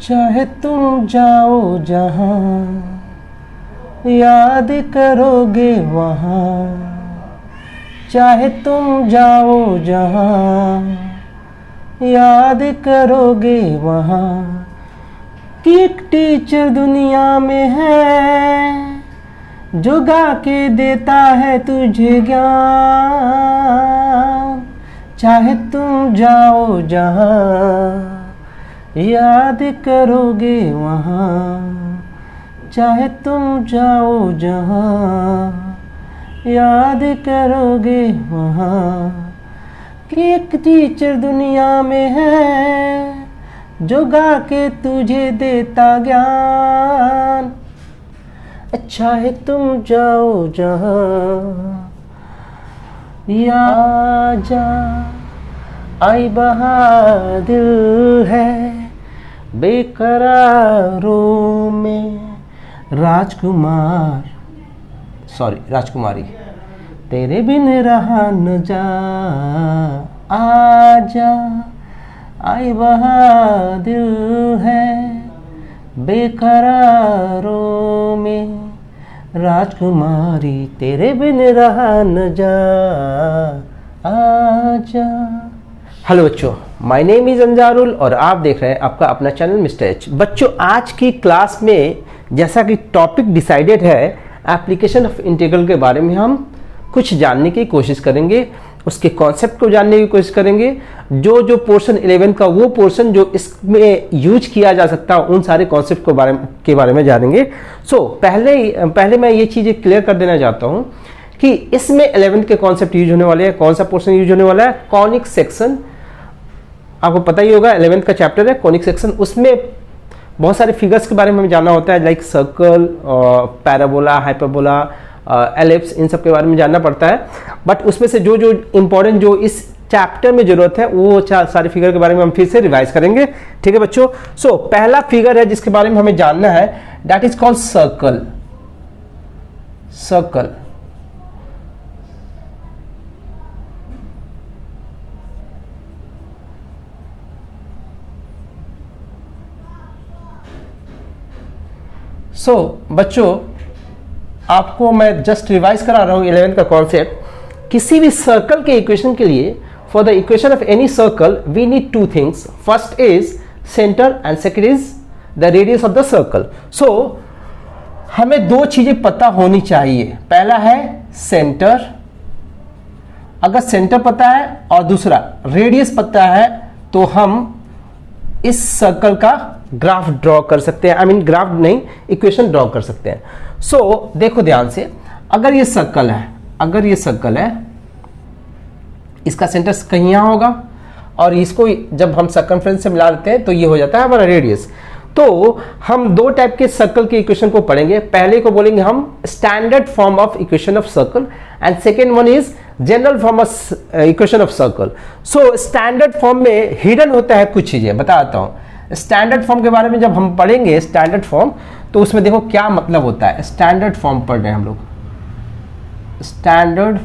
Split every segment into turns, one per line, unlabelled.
चाहे तुम जाओ जहां याद करोगे वहां, चाहे तुम जाओ जहां याद करोगे वहां, कि एक टीचर दुनिया में है जो गा के देता है तुझे ज्ञान, चाहे तुम जाओ जहां याद करोगे वहां, चाहे तुम जाओ जहां याद करोगे वहां, कि एक टीचर दुनिया में है जो गा के तुझे देता ज्ञान, चाहे तुम जाओ जहां या जा आई बहादिल है बेकरारों में राजकुमारी तेरे बिन रहा न जा, आजा आई बहादिल है बेकरारों में राजकुमारी तेरे बिन रहा न जा, आजा। हेलो बच्चों, माय नेम इज़ अंजारुल और आप देख रहे हैं आपका अपना चैनल मिस्टर एच। बच्चों, आज की क्लास में जैसा कि टॉपिक डिसाइडेड है एप्लीकेशन ऑफ इंटीग्रल के बारे में हम कुछ जानने की कोशिश करेंगे, उसके कॉन्सेप्ट को जानने की कोशिश करेंगे। जो पोर्शन 11 का वो पोर्शन जो इसमें यूज किया जा सकता है उन सारे कॉन्सेप्ट के बारे में जानेंगे। पहले मैं ये चीज़ें क्लियर कर देना चाहता हूँ कि इसमें 11 के कॉन्सेप्ट यूज होने वाले हैं। कौन सा पोर्शन यूज होने वाला है? Conic section. आपको पता ही होगा 11th का चैप्टर है कॉनिक सेक्शन। उसमें बहुत सारे फिगर्स के बारे में हमें जानना होता है, like circle, parabola, hyperbola, ellipse, इन सब के बारे में जानना पड़ता है। बट उसमें से जो इंपॉर्टेंट जो इस चैप्टर में जरूरत है वो सारे फिगर के बारे में हम फिर से रिवाइज करेंगे। ठीक है बच्चों। सो पहला फिगर है जिसके बारे में हमें जानना है, दैट इज कॉल्ड सर्कल। बच्चों, आपको मैं जस्ट रिवाइज करा रहा हूं 11 का कॉन्सेप्ट। किसी भी सर्कल के इक्वेशन के लिए, for the equation of any circle we need two things. First is centre and second is the radius of the circle. हमें दो चीजें पता होनी चाहिए। पहला है सेंटर, अगर सेंटर पता है और दूसरा रेडियस पता है तो हम इस सर्कल का ग्राफ ड्रॉ कर सकते हैं। ग्राफ नहीं, इक्वेशन ड्रॉ कर सकते हैं। देखो ध्यान से, अगर ये सर्कल है, इसका सेंटर कहीं यहां होगा और इसको जब हम सर्कमफ्रेंस से मिला देते हैं तो ये हो जाता है हमारा रेडियस। तो हम दो टाइप के सर्कल के इक्वेशन को पढ़ेंगे। पहले को बोलेंगे हम standard form of equation of circle and second one is general form of equation of circle. Standard form में हिडन होता है कुछ चीजें, बताता हूं। स्टैंडर्ड फॉर्म के बारे में जब हम पढ़ेंगे स्टैंडर्ड फॉर्म, तो उसमें देखो क्या मतलब होता है। स्टैंडर्ड फॉर्म पढ़ रहे हैं हम लोग, standard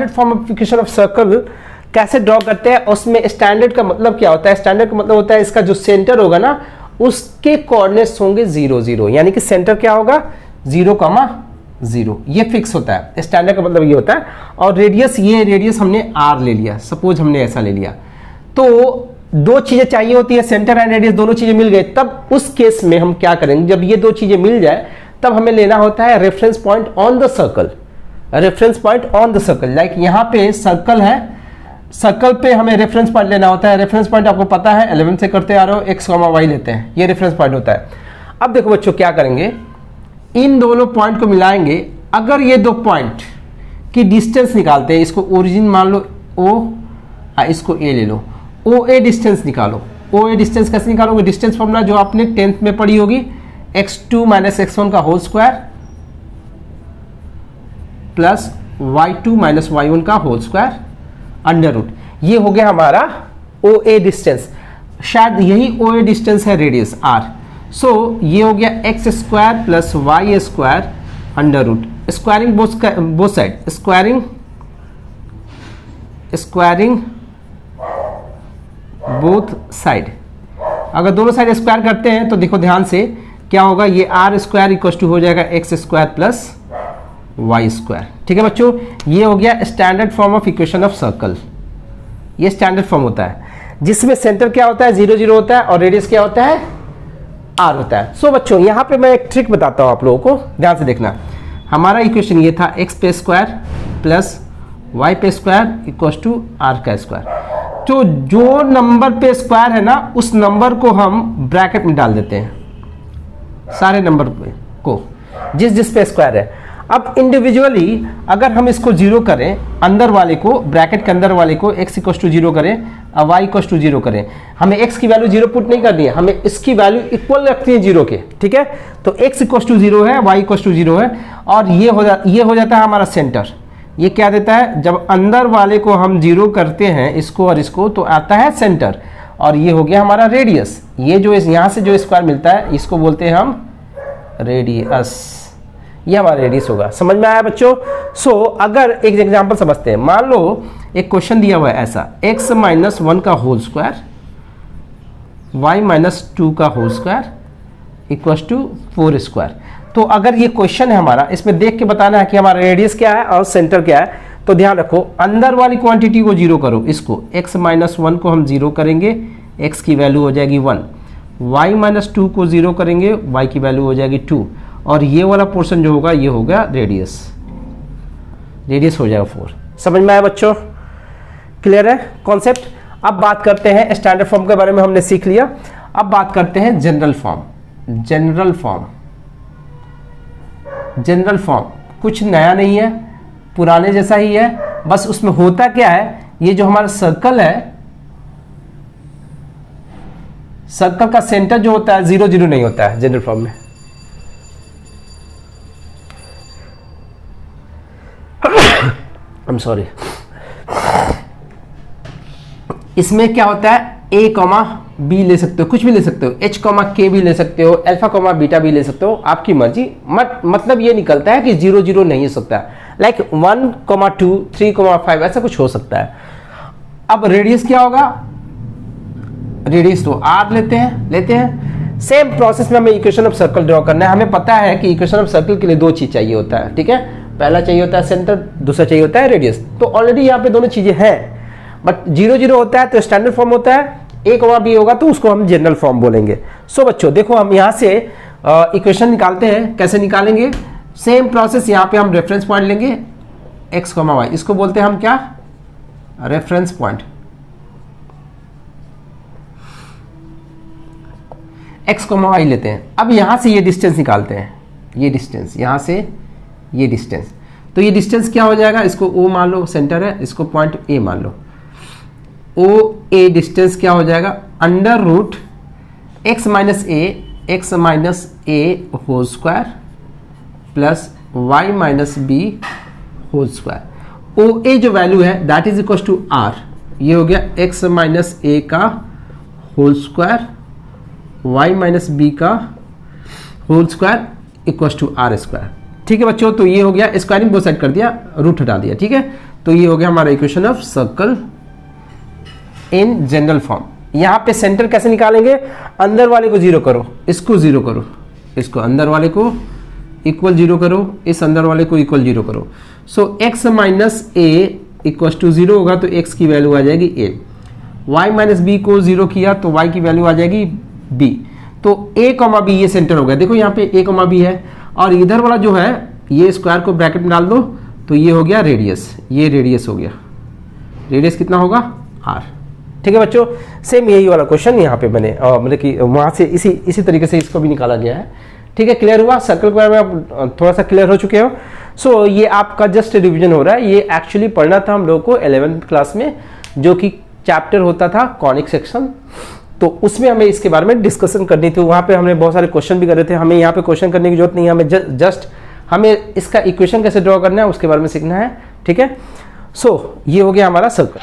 form of equation of circle कैसे ड्रॉ करते हैं। उसमें स्टैंडर्ड का मतलब क्या होता है? स्टैंडर्ड का मतलब होता है इसका जो सेंटर होगा ना उसके कोऑर्डिनेट्स होंगे 0 0, यानी कि सेंटर क्या होगा 0,0, ये फिक्स होता है। स्टैंडर्ड का मतलब ये होता है। और रेडियस, ये रेडियस हमने r ले लिया, सपोज हमने ऐसा ले लिया, तो दो चीजें चाहिए होती है, सेंटर एंड रेडियस, दोनों चीजें मिल गए। तब उस केस में हम क्या करेंगे, जब ये दो चीजें मिल जाए तब हमें लेना होता है reference point on the circle. Like यहाँ पे सर्कल है, सर्कल पे हमें रेफरेंस पॉइंट लेना होता है। रेफरेंस पॉइंट आपको पता है 11 से करते आ रहे हो, x, y लेते हैं, ये रेफरेंस पॉइंट होता है। अब देखो बच्चों क्या करेंगे, इन दोनों पॉइंट को मिलाएंगे। अगर ये दो पॉइंट की डिस्टेंस निकालते हैं, इसको ओरिजिन मान लो O, इसको A ले लो, OA डिस्टेंस निकालो। OA डिस्टेंस कैसे निकालोगे? डिस्टेंस फॉर्मूला जो आपने 10th में पढ़ी होगी, x2 - x1 का whole square plus y2 - y1 का होल स्क्वायर अंडर रूट। ये हो गया हमारा OA डिस्टेंस, शायद यही OA डिस्टेंस है रेडियस r। ये हो गया x² plus y² under root, squaring both side, squaring squaring both side. अगर दोनों साइड स्क्वायर करते हैं तो देखो ध्यान से क्या होगा, ये आर स्क्वायर इक्वल टू हो जाएगा X square plus Y square. ठीक है बच्चों, ये हो गया standard form of equation of circle. ये स्टैंडर्ड फॉर्म होता है जिसमें सेंटर क्या होता है, 0 0 होता है और रेडियस क्या होता है, आर होता है। सो बच्चों यहाँ पे मैं एक ट्रिक बताता हूँ आप लोगों को, ध्यान से देखना। हमारा इक्वेशन ये था एक्स पे स्क्वायर प्लस वाई पे स्क्वायर इक्वल टू आर का स्क्वायर। तो जो नंबर पे स्क्वायर है ना उस नंबर को हम ब्रैकेट में डाल देते हैं, सारे नंबर पे को जिस जिस पे स्क्वायर है। अब इंडिविजुअली अगर हम इसको 0 करें, अंदर वाले को ब्रैकेट के अंदर वाले को x इक्वल टू 0 करें और y इक्वल टू 0 करें, हमें x की वैल्यू 0 पुट नहीं करनी है, हमें इसकी वैल्यू इक्वल रखनी है 0 के। ठीक है, तो x इक्वल टू 0 है, y इक्वल टू 0 है और ये हो जाता है हमारा सेंटर। ये क्या देता है, जब अंदर वाले को हम 0 करते हैं इसको और इसको तो आता है सेंटर, और ये हो गया हमारा रेडियस। ये जो यहाँ से जो स्क्वायर मिलता है इसको बोलते हैं हम रेडियस। ये हमारा रेडियस होगा। समझ में आया बच्चों? सो अगर एक एग्जांपल समझते हैं, मान लो एक क्वेश्चन दिया हुआ है ऐसा, x माइनस 1 का होल स्क्वायर y माइनस 2 का whole square equal to 4 square. तो अगर ये क्वेश्चन है हमारा, इसमें देख के बताना है कि हमारा रेडियस क्या है और सेंटर क्या है। तो ध्यान रखो, अंदर वाली क्वांटिटी को 0 करो, इसको x माइनस 1 को हम 0 करेंगे, x की वैल्यू हो जाएगी 1। y माइनस 2 को 0 करेंगे, y की वैल्यू हो जाएगी 2। और ये वाला पोर्शन जो होगा ये होगा रेडियस, रेडियस हो जाएगा 4। समझ में आया बच्चों? क्लियर है कॉन्सेप्ट? अब बात करते हैं स्टैंडर्ड फॉर्म के बारे में, हमने सीख लिया। अब बात करते हैं general form. General form, general form कुछ नया नहीं है, पुराने जैसा ही है, बस उसमें होता क्या है, ये जो हमारा सर्कल है, सर्कल का सेंटर जो होता है 0 0 नहीं होता है जनरल फॉर्म में। I'm sorry। इसमें क्या होता है, a कॉमा बी ले सकते हो, कुछ भी ले सकते हो, h कॉमा के भी ले सकते हो, अल्फा कॉमा बीटा भी ले सकते हो, आपकी मर्जी। मतलब ये निकलता है कि 0 0 नहीं हो सकता, लाइक 1,2 3,5 ऐसा कुछ हो सकता है। अब रेडियस क्या होगा, रेडियस तो r लेते हैं। सेम प्रोसेस में हमें इक्वेशन ऑफ सर्कल ड्रॉ करना है। हमें पता है कि इक्वेशन ऑफ सर्कल के लिए 2 चीज चाहिए होता है। ठीक है, पहला चाहिए होता है सेंटर, दूसरा चाहिए होता है रेडियस। तो ऑलरेडी यहाँ पे दोनों चीजें हैं, बट 0 0 होता है तो स्टैंडर्ड फॉर्म होता है, a कॉमा b होगा तो उसको हम जनरल फॉर्म बोलेंगे। सो बच्चों देखो, हम यहाँ से इक्वेशन निकालते हैं। कैसे निकालेंगे? Same process. यहाँ पे हम रेफरेंस पॉइंट लेंगे x कॉमा y, इसको बोलते हैं हम क्या, reference point. x comma y लेते हैं। अब यहाँ से ये डिस्टेंस निकालते हैं, ये डिस्टेंस यहाँ से ये डिस्टेंस। तो ये डिस्टेंस क्या हो जाएगा, इसको O मान लो, सेंटर है, इसको पॉइंट A मान लो। OA डिस्टेंस क्या हो जाएगा, under root x minus a whole square plus y minus b whole square. OA जो वैल्यू है that is equal to r। ये हो गया x माइनस a का whole square, y minus b का whole square equal to r square. ठीक है बच्चों, तो ये हो गया, स्क्वायरिंग बोथ साइड कर दिया, रूट हटा दिया। ठीक है, तो ये हो गया हमारा equation of circle in general form. यहां पे सेंटर कैसे निकालेंगे, अंदर वाले को 0 करो, इसको 0 करो, इसको अंदर वाले को इक्वल 0 करो, इस अंदर वाले को इक्वल 0 करो। So x minus a equal to 0 होगा तो x की वैल्यू आ जाएगी a। y माइनस b को 0 किया तो y की वैल्यू आ जाएगी b। तो a कॉमा b ये सेंटर हो गया। देखो यहाँ पे a कॉमा b है और इधर वाला जो है ये स्क्वायर को ब्रैकेट में डाल दो तो ये हो गया रेडियस, ये रेडियस हो गया। रेडियस कितना होगा, r। ठीक है बच्चों, सेम यही वाला क्वेश्चन यहाँ पे मैंने मतलब कि वहाँ से इसी तरीके से इसको भी निकाला गया है। ठीक है, क्लियर हुआ? सर्कल के बारे में आप थोड़ा सा क्लियर हो चुके हो। सो ये आपका जस्ट रिवीजन हो रहा है। ये एक्चुअली पढ़ना था हम लोगों को 11th क्लास में, जो कि चैप्टर होता था कॉनिक सेक्शन। तो उसमें हमें इसके बारे में डिस्कशन करनी थी। वहाँ पे हमने बहुत सारे क्वेश्चन भी करे थे। हमें यहाँ पे क्वेश्चन करने की जरूरत नहीं है, हमें जस्ट हमें इसका इक्वेशन कैसे ड्रॉ करना है उसके बारे में सीखना है। ठीक है, सो ये हो गया हमारा सर्कल।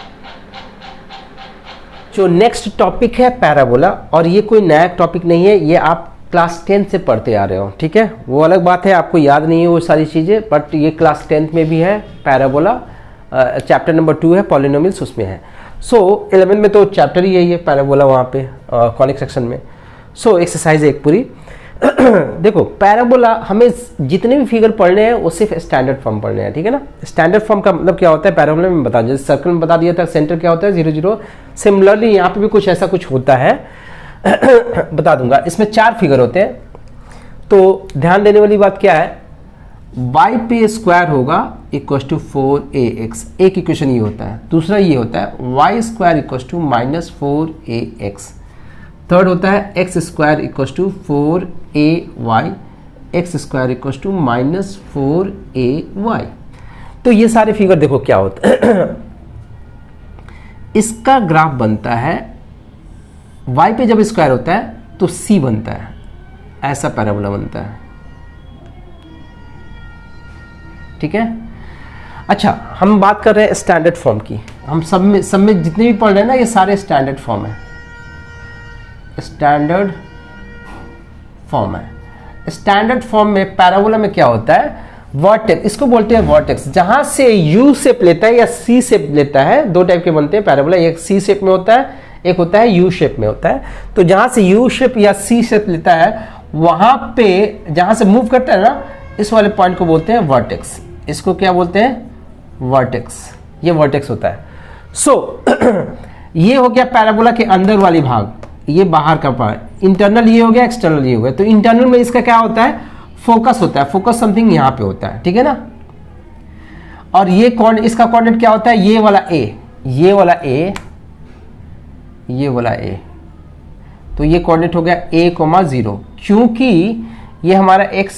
जो नेक्स्ट टॉपिक है पैराबोला, और ये कोई नया टॉपिक नहीं है, ये आप क्लास 10 से पढ़ते आ रहे हो। ठीक है, वो अलग बात है, आपको याद नहीं है वो सारी चीज़ें, बट ये क्लास 10th में भी है पैराबोला। चैप्टर नंबर 2 है पॉलिनोमियल्स, उसमें है। सो 11 में तो चैप्टर ही यही है पैराबोला वहाँ पे कॉनिक सेक्शन में। सो एक्सरसाइज एक पूरी देखो पैराबोला हमें जितने भी फिगर पढ़ने हैं वो सिर्फ स्टैंडर्ड फॉर्म पढ़ने हैं, ठीक है ना। स्टैंडर्ड फॉर्म का मतलब क्या होता है पैराबोला में बता, जैसे सर्कल में बता दिया था सेंटर क्या होता है 0 0। सिमिलरली यहाँ पे भी कुछ ऐसा कुछ होता है बता दूंगा। इसमें 4 फिगर होते हैं, तो ध्यान देने वाली बात क्या है, y पे स्क्वायर होगा इक्वल टू 4ax, एक इक्वेशन ये होता है। दूसरा ये होता है y square equal to -4ax। Third होता है X square equal to 4ay, X square equal to -4ay। तो ये सारे फिगर देखो क्या होता है इसका ग्राफ बनता है y पे जब स्क्वायर होता है तो c बनता है, ऐसा पैराबोला बनता है, ठीक है। अच्छा हम बात कर रहे हैं स्टैंडर्ड फॉर्म की, हम सब में जितने भी पढ़ रहे हैं ना ये सारे स्टैंडर्ड फॉर्म है, स्टैंडर्ड फॉर्म है। स्टैंडर्ड फॉर्म में पैराबोला में क्या होता है, वर्टेक्स, इसको बोलते हैं वर्टेक्स, जहां से यू शेप लेता है या सी शेप लेता है। दो टाइप के बनते हैं पैराबोला, एक सी शेप में होता है, एक होता है यू शेप में होता है। तो जहां से यू शेप या सी शेप लेता है वहां पे जहां से मूव करता है ना, इस वाले पॉइंट को बोलते हैं वर्टेक्स। इसको क्या बोलते हैं वर्टेक्स, ये वर्टेक्स होता है। सो ये हो गया पैराबोला के अंदर वाली भाग, ये बाहर का पार्ट, इंटरनल ये हो गया, एक्सटर्नल ये हो गया। तो इंटरनल में इसका क्या होता है, फोकस होता है, फोकस समथिंग यहां पे होता है, ठीक है ना। और ये इसका कोऑर्डिनेट क्या होता है, ये वाला ए, ये वाला ए, ये वाला ए। तो ये कोऑर्डिनेट हो गया a,0, क्योंकि ये हमारा x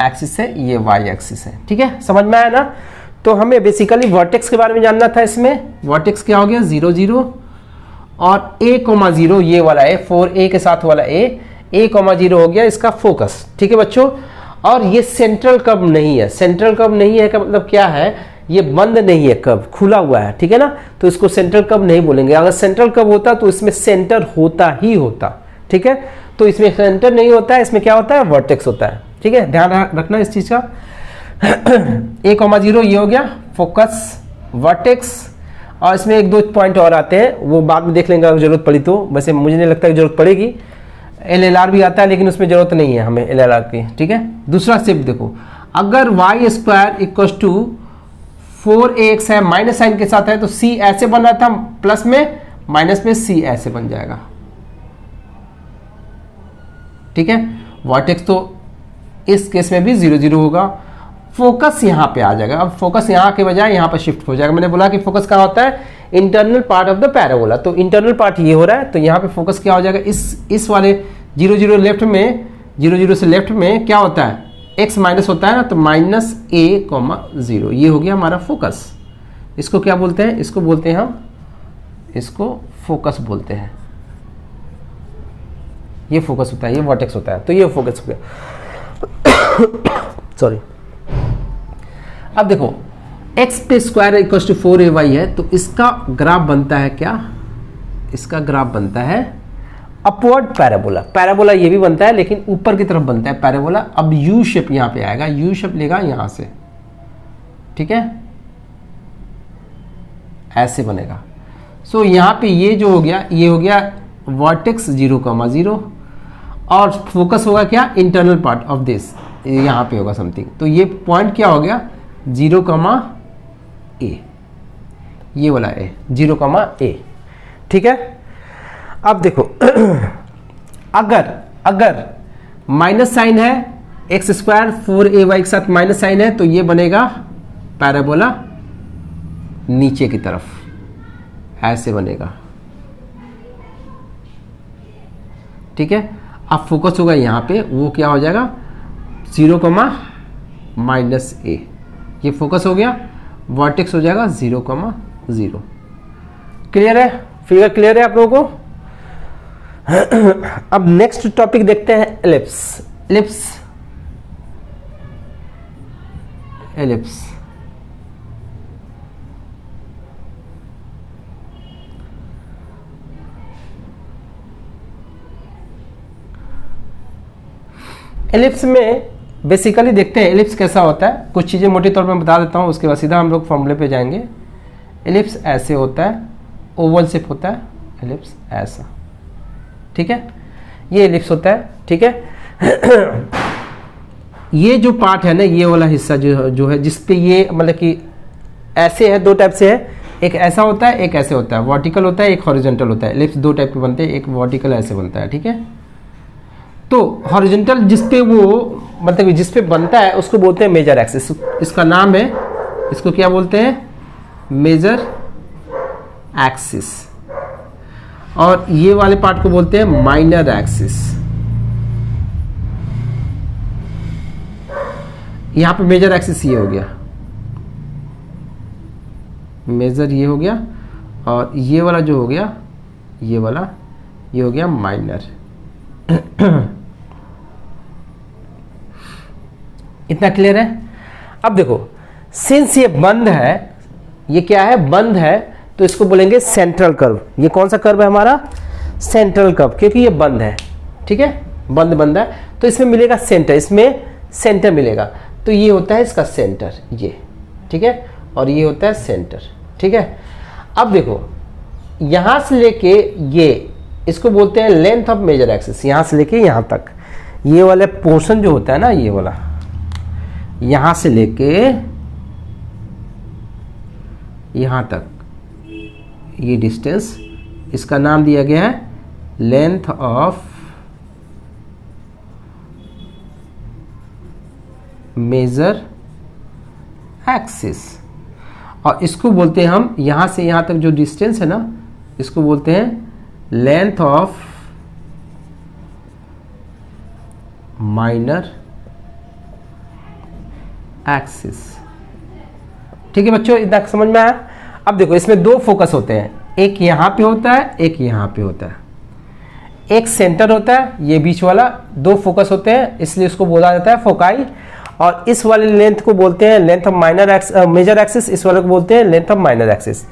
एक्सिस है, ये y एक्सिस है, ठीक है। समझ में आया ना। तो हमें बेसिकली वर्टेक्स के बारे में जानना था। इसमें वर्टेक्स क्या हो गया 0 0 और a,0 ये वाला है, 4a के साथ वाला a,0 हो गया इसका फोकस, ठीक है बच्चों। और ये सेंट्रल कर्व नहीं है, सेंट्रल कर्व नहीं है का मतलब क्या है, ये बंद नहीं है, कर्व खुला हुआ है, ठीक है ना। तो इसको सेंट्रल कर्व नहीं बोलेंगे। अगर सेंट्रल कर्व होता तो इसमें सेंटर होता ही होता, ठीक है। तो इसमें सेंटर नहीं होता है, इसमें क्या होता है वर्टेक्स होता है, ठीक है। ध्यान रखना इस चीज का। a,0 ये हो गया फोकस वर्टेक्स। और इसमें एक दो पॉइंट और आते हैं, वो बाद में देख लेंगे अगर जरूरत पड़ी तो। वैसे मुझे नहीं लगता कि जरूरत पड़ेगी। LLR भी आता है लेकिन उसमें जरूरत नहीं है हमें LLR की, ठीक है। दूसरा स्टेप देखो, अगर y square equal to 4ax है, माइनस साइन के साथ है, तो c ऐसे बन रहा था, प्लस में माइनस में c ऐसे बन जाएगा, ठीक है। वर्टेक्स तो इस केस में भी 0 0 होगा। फोकस यहां पे आ जाएगा। अब फोकस यहां के बजाय यहां पर शिफ्ट हो जाएगा। मैंने बोला कि फोकस कहां होता है, internal part of the parabola. तो इंटरनल पार्ट ये हो रहा है, तो यहां पे फोकस क्या हो जाएगा, इस वाले 0 0 लेफ्ट में, 0 0 से लेफ्ट में क्या होता है, x माइनस होता है ना, तो -a,0 ये हो गया हमारा फोकस। इसको क्या बोलते हैं, इसको बोलते हैं हम, इसको फोकस बोलते हैं। ये फोकस होता है, ये वर्टेक्स होता है, तो ये फोकस हो गया सॉरी। अब देखो x पे स्क्वायर इक्वल टू 4ay है, तो इसका ग्राफ बनता है क्या, इसका ग्राफ बनता है अपवर्ड पैराबोला। पैराबोला ये भी बनता है लेकिन ऊपर की तरफ बनता है पैराबोला। अब यू शेप यहां पे आएगा, यू शेप लेगा यहां से, ठीक है, ऐसे बनेगा। सो यहां पे ये जो हो गया, ये हो गया वर्टेक्स 0,0 और फोकस होगा क्या, इंटरनल पार्ट ऑफ दिस, यहां पे होगा समथिंग। तो ये पॉइंट क्या हो गया 0,a, ये वाला a, 0,a, ठीक है। अब देखो अगर माइनस साइन है, एक्स स्क्वायर 4ay के साथ माइनस साइन है, तो ये बनेगा पैराबोला नीचे की तरफ, ऐसे बनेगा, ठीक है। अब फोकस होगा यहां पे, वो क्या हो जाएगा 0,-a, ये फोकस हो गया, वर्टेक्स हो जाएगा 0,0। क्लियर है, फिगर क्लियर है आप लोगों को। अब नेक्स्ट टॉपिक देखते हैं, एलिप्स। एलिप्स एलिप्स में बेसिकली देखते हैं एलिप्स कैसा होता है। कुछ चीज़ें मोटे तौर पे बता देता हूँ, उसके बाद सीधा हम लोग फॉर्मूले पे जाएंगे। एलिप्स ऐसे होता है, ओवल शेप होता है, एलिप्स ऐसा, ठीक है, ये एलिप्स होता है, ठीक है। ये जो पार्ट है ना, ये वाला हिस्सा जो है जिसपे ये मतलब कि ऐसे है, दो टाइप से है, एक ऐसा होता है, एक ऐसे होता है, वर्टिकल होता है, एक हॉरिजॉन्टल होता है। एलिप्स दो टाइप के बनते हैं, एक वर्टिकल ऐसे बनता है, ठीक है। तो हॉरिजॉन्टल जिसपे वो मतलब जिसपे बनता है उसको बोलते हैं मेजर एक्सिस, इसका नाम है, इसको क्या बोलते हैं, मेजर एक्सिस। और ये वाले पार्ट को बोलते हैं माइनर एक्सिस। यहां पे मेजर एक्सिस ये हो गया, मेजर ये हो गया, और ये वाला जो हो गया, ये वाला ये हो गया माइनर। इतना क्लियर है। अब देखो, सिंस ये बंद है, ये क्या है, बंद है, तो इसको बोलेंगे सेंट्रल कर्व। ये कौन सा कर्व है हमारा, सेंट्रल कर्व, क्योंकि ये बंद है, ठीक है, बंद है, तो इसमें मिलेगा सेंटर, इसमें सेंटर मिलेगा, तो ये होता है इसका सेंटर, ये, ठीक है, और ये होता है सेंटर, ठीक है। अब देखो, यहां से लेके ये, इसको बोलते हैं लेंथ ऑफ मेजर एक्सिस, यहां से लेके यहां तक, ये वाला पोर्शन जो होता है ना, ये वाला, यहां से लेके यहां तक, ये डिस्टेंस, इसका नाम दिया गया है लेंथ ऑफ मेजर एक्सिस। और इसको बोलते हैं हम, यहां से यहां तक जो डिस्टेंस है ना, इसको बोलते हैं लेंथ ऑफ माइनर एक्सिस, ठीक है बच्चों, इतना समझ में आया। अब देखो, इसमें दो फोकस होते हैं, एक यहां पे होता है, एक यहां पे होता है, एक सेंटर होता है, ये बीच वाला, दो फोकस होते हैं, इसलिए उसको बोला जाता है फोकाई। और इस वाले लेंथ को बोलते हैं length of minor major axis, इस वाले को बोलते हैं लेंथ ऑफ माइनर एक्सिस।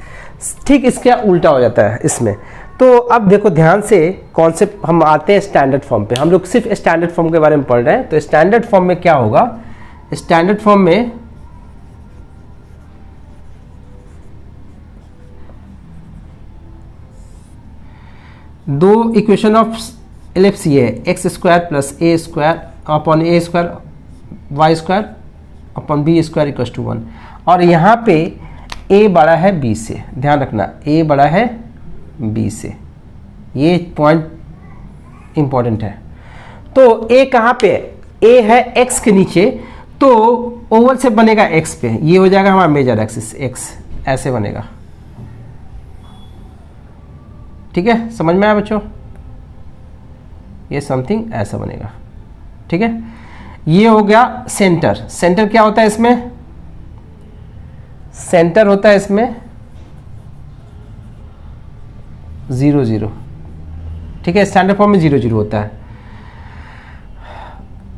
ठीक इसके उल्टा हो जाता है इसमें। तो अब देखो ध्यान से, कॉन्सेप्ट हम आते हैं स्टैंडर्ड फॉर्म पे। हम लोग सिर्फ स्टैंडर्ड फॉर्म के बारे में पढ़ रहे हैं। तो स्टैंडर्ड फॉर्म में क्या होगा, स्टैंडर्ड फॉर्म में दो इक्वेशन ऑफ एलिप्स ये है, X square plus A square upon A square Y square upon B square equal to 1। और यहाँ पे a बड़ा है b से, ध्यान रखना a बड़ा है b से, ये पॉइंट इंपॉर्टेंट है। तो a कहाँ पे है, a है x के नीचे, तो ओवल से बनेगा x पे, ये हो जाएगा हमारा मेजर एक्सिस, x ऐसे बनेगा। ठीक है, समझ में आया बच्चों, ये समथिंग ऐसा बनेगा। ठीक है, ये हो गया सेंटर। सेंटर क्या होता है इसमें, सेंटर होता है इसमें 0 0। ठीक है, स्टैंडर्ड फॉर्म में 0 0 होता है।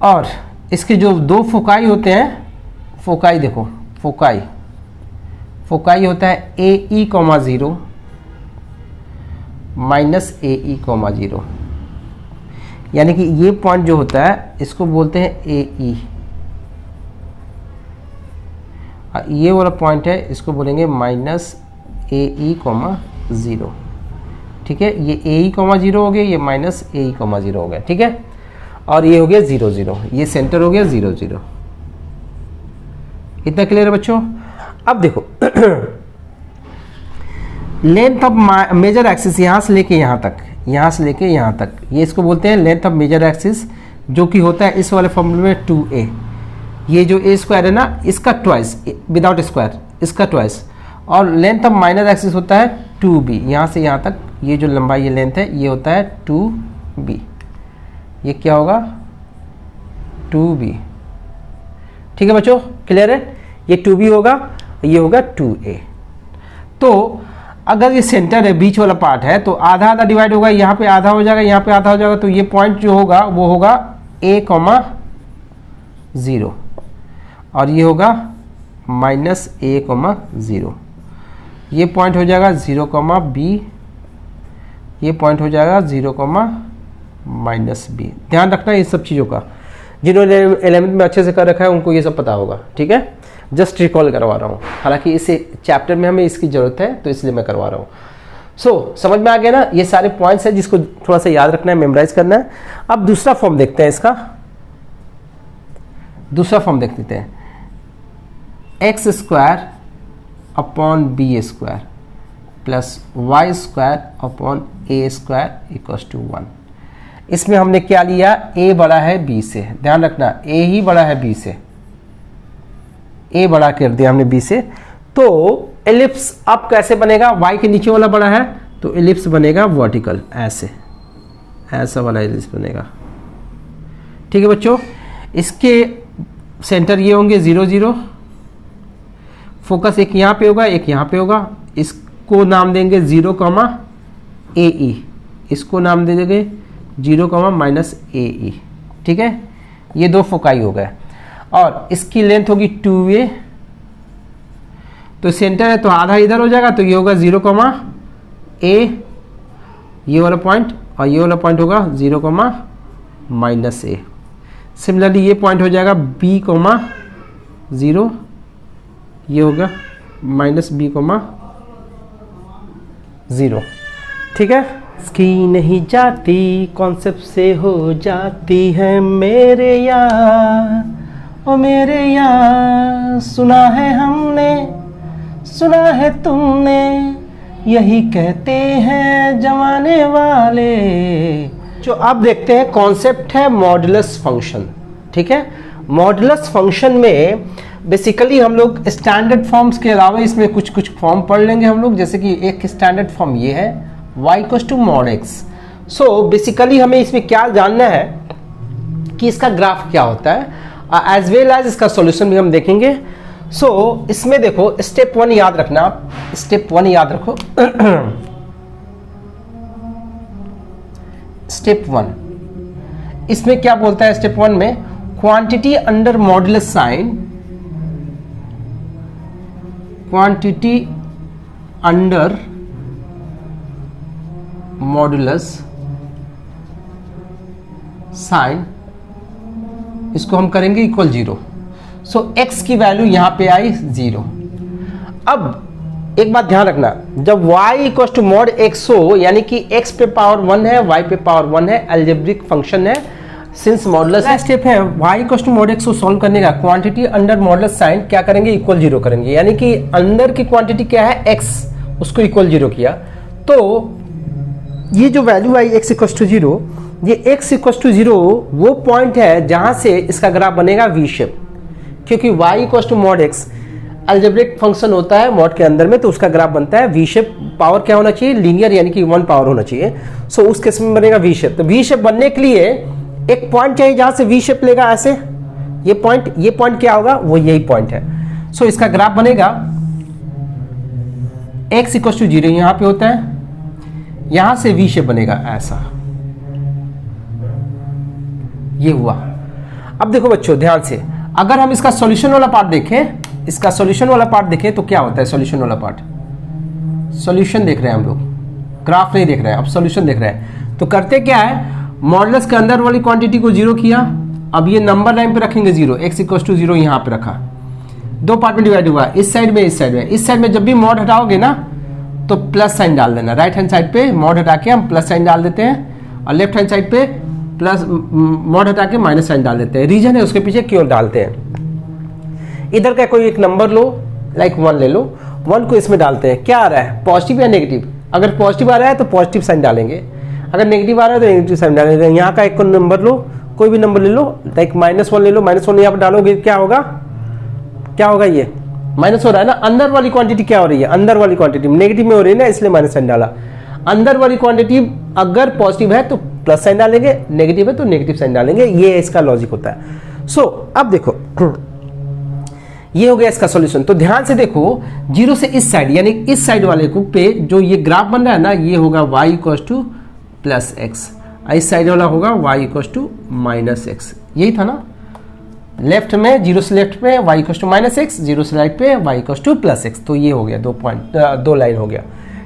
और इसके जो दो फोकाई होते हैं, फोकाई देखो, फोकाई होता है AE, 0 माइनस AE, 0। यानी कि ये पॉइंट जो होता है इसको बोलते हैं AE, ये वाला पॉइंट है इसको बोलेंगे माइनस AE, 0। ठीक है, ये AE, 0 हो गया, ये माइनस AE, 0 हो गया। ठीक है, और ये हो गया 0 0, ये सेंटर हो गया 0 0। इतना क्लियर है बच्चों। अब देखो लेंथ ऑफ मेजर एक्सिस यहां से लेके यहां तक, यहां से लेके यहां तक, ये इसको बोलते हैं लेंथ ऑफ मेजर एक्सिस, जो कि होता है इस वाले फॉर्मूले में 2a। ये जो a स्क्वायर है ना, इसका ट्वाइस, विदाउट स्क्वायर इसका ट्वाइस। और लेंथ ऑफ माइनर एक्सिस होता है 2b, यहां से यहां तक, ये जो लंबाई ये लेंथ है ये होता है 2b। ये क्या होगा 2b। ठीक है बच्चों, क्लियर है, ये 2b होगा, ये होगा 2a। तो अगर ये सेंटर है, बीच वाला पार्ट है, तो आधा आधा डिवाइड होगा, यहाँ पे आधा हो जाएगा, यहाँ पे आधा हो जाएगा, तो ये पॉइंट जो होगा वो होगा a, 0, और ये होगा माइनस a, 0। ये पॉइंट हो जाएगा 0, b, ये पॉइंट हो जाएगा 0, माइनस b। ध्यान रखना ये सब चीज़ों का, जिन्होंने 11th में अच्छे से कर रखा है उनको ये सब पता होगा। ठीक है, जस्ट रिकॉल करवा रहा हूँ, हालांकि इस चैप्टर में हमें इसकी ज़रूरत है तो इसलिए मैं करवा रहा हूँ। समझ में आ गया ना, ये सारे पॉइंट्स हैं जिसको थोड़ा सा याद रखना है, मेमोराइज करना है। अब दूसरा फॉर्म देखते हैं, इसका दूसरा फॉर्म देख लेते हैं, X square upon B square plus Y square upon A square equals to 1। इसमें हमने क्या लिया, a बड़ा है b से, ध्यान रखना a ही बड़ा है b से, a बड़ा कर दिया हमने b से। तो एलिप्स अब कैसे बनेगा, y के नीचे वाला बड़ा है तो एलिप्स बनेगा वर्टिकल, ऐसे ऐसा वाला एलिप्स बनेगा। ठीक है बच्चों, इसके सेंटर ये होंगे 0 0, फोकस एक यहाँ पे होगा एक यहाँ पे होगा। इसको नाम देंगे 0, AE, इसको नाम दे देंगे 0, -AE। ठीक है, ये दो फोकाई हो गए और इसकी लेंथ होगी 2a, तो सेंटर है तो आधा इधर हो जाएगा, तो ये होगा 0, A, ये वाला पॉइंट, और ये वाला पॉइंट होगा 0, -A। सिमिलरली ये पॉइंट हो जाएगा B, 0, ये होगा -B, 0। ठीक है, इसकी नहीं जाती कॉन्सेप्ट से हो जाती है मेरे यार, ओ मेरे यार, सुना है हमने सुना है तुमने, यही कहते हैं जमाने वाले। जो अब देखते हैं कॉन्सेप्ट है मॉडुलस फंक्शन। ठीक है, मॉडुलस फंक्शन में बेसिकली हम लोग स्टैंडर्ड फॉर्म्स के अलावा इसमें कुछ कुछ फॉर्म पढ़ लेंगे हम लोग, जैसे कि एक स्टैंडर्ड फॉर्म ये है y = mod x। So basically हमें इसमें क्या जानना है कि इसका ग्राफ क्या होता है, एज वेल एज इसका सॉल्यूशन भी हम देखेंगे। इसमें देखो स्टेप 1 याद रखना, आप स्टेप 1 याद रखो। स्टेप 1 इसमें क्या बोलता है, स्टेप 1 में quantity under modulus sign, quantity under modulus sign, इसको हम करेंगे इक्वल 0। x की वैल्यू यहां पे आई 0। अब एक बात ध्यान रखना, जब y = mod x हो, यानी कि x पे पावर 1 है, y पे पावर 1 है, अलजेब्रिक फंक्शन है, सिंस मॉडुलस स्टेप है y = mod x को सॉल्व करने का, क्वांटिटी अंडर मॉडुलस साइन क्या करेंगे, इक्वल 0 करेंगे, यानी कि अंदर की क्वांटिटी क्या है x, उसको इक्वल 0 किया। तो ये जो वैल्यू आई x = 0, ये x = 0 वो पॉइंट है जहां से इसका ग्राफ बनेगा V शेप, क्योंकि y = mod x algebraic function होता है मॉड के अंदर में, तो उसका ग्राफ बनता है V शेप। पावर क्या होना चाहिए, लीनियर, यानी कि 1 पावर होना चाहिए। उस केस में बनेगा V शेप। तो V शेप बनने के लिए एक पॉइंट चाहिए जहां से V शेप लेगा, ऐसे ये पॉइंट क्या होगा, वो यही पॉइंट है। इसका ग्राफ बनेगा x = 0 यहां पे होता है, यहां से V शेप बनेगा ऐसा, ये हुआ। अब देखो बच्चों ध्यान से, अगर हम इसका सॉल्यूशन वाला पार्ट देखें, इसका सॉल्यूशन वाला पार्ट देखें तो क्या होता है, सॉल्यूशन वाला पार्ट, सॉल्यूशन देख रहे हैं हम लोग, ग्राफ नहीं देख रहे हैं, अब सॉल्यूशन देख रहे हैं। तो करते क्या है, मॉडुलस के अंदर वाली क्वांटिटी को 0 किया, अब ये नंबर लाइन पे रखेंगे 0, x = 0 यहां पे रखा, दो पार्ट में डिवाइड हुआ, इस साइड में इस साइड में। इस साइड में जब भी मॉड हटाओगे ना तो प्लस साइन डाल देना, राइट हैंड साइड पे मॉड हटा के हम प्लस साइन डाल देते हैं, और लेफ्ट हैंड साइड पे प्लस मॉड हटा के माइनस साइन डाल देते हैं। रीजन है उसके पीछे क्यों डालते हैं। इधर का कोई एक नंबर लो, लाइक 1 ले लो, 1 को इसमें डालते हैं, क्या आ रहा है, पॉजिटिव या नेगेटिव। अगर पॉजिटिव आ रहा है तो पॉजिटिव साइन डालेंगे, अगर नेगेटिव आ रहा है तो नेगेटिव साइन डालेंगे। यहाँ का एक नंबर लो, कोई भी नंबर ले लो, लाइक -1 ले लो, -1 यहाँ पर डालोगे, क्या होगा, क्या होगा, ये माइनस हो रहा है ना। अंदर वाली क्वांटिटी क्या हो रही है, अंदर वाली क्वांटिटी नेगेटिव में हो रही है ना, इसलिए माइनस साइन डाला। अंदर वाली क्वांटिटी अगर पॉजिटिव है तो प्लस साइन डालेंगे, नेगेटिव है तो नेगेटिव साइन डालेंगे, ये इसका लॉजिक होता है। अब देखो ये हो गया इसका सॉल्यूशन। तो ध्यान से देखो, 0 से इस साइड, यानी इस साइड वाले को पे जो ये ग्राफ बन रहा है ना, ये होगा y = +x, इस साइड वाला होगा y = -x, यही था ना। लेफ्ट में 0 से लेफ्ट पे y = -x, 0 से राइट पे y = +x, तो ये हो गया दो लाइन हो गया।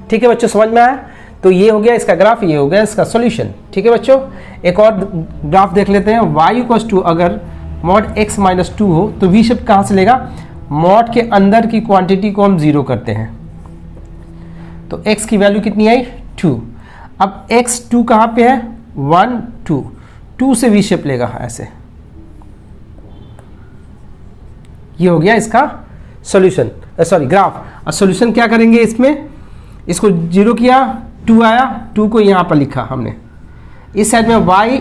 ठीक है बच्चों, समझ में आया। तो ये हो गया इसका ग्राफ, ये हो गया इसका सॉल्यूशन। ठीक है बच्चों, एक और ग्राफ देख लेते हैं। y = अगर mod x - 2 हो तो v शेप कहाँ से लेगा, मॉड के अंदर की क्वांटिटी को हम 0 करते हैं तो x की वैल्यू कितनी आई 2। अब x 2 कहाँ पे है 1 2, 2 से वी शेप लेगा ऐसे, ये हो गया इसका सॉल्यूशन, सॉरी ग्राफ। अब सॉल्यूशन क्या करेंगे इसमें, इसको 0 किया 2 आया, 2 को यहाँ पर लिखा हमने, इस साइड में y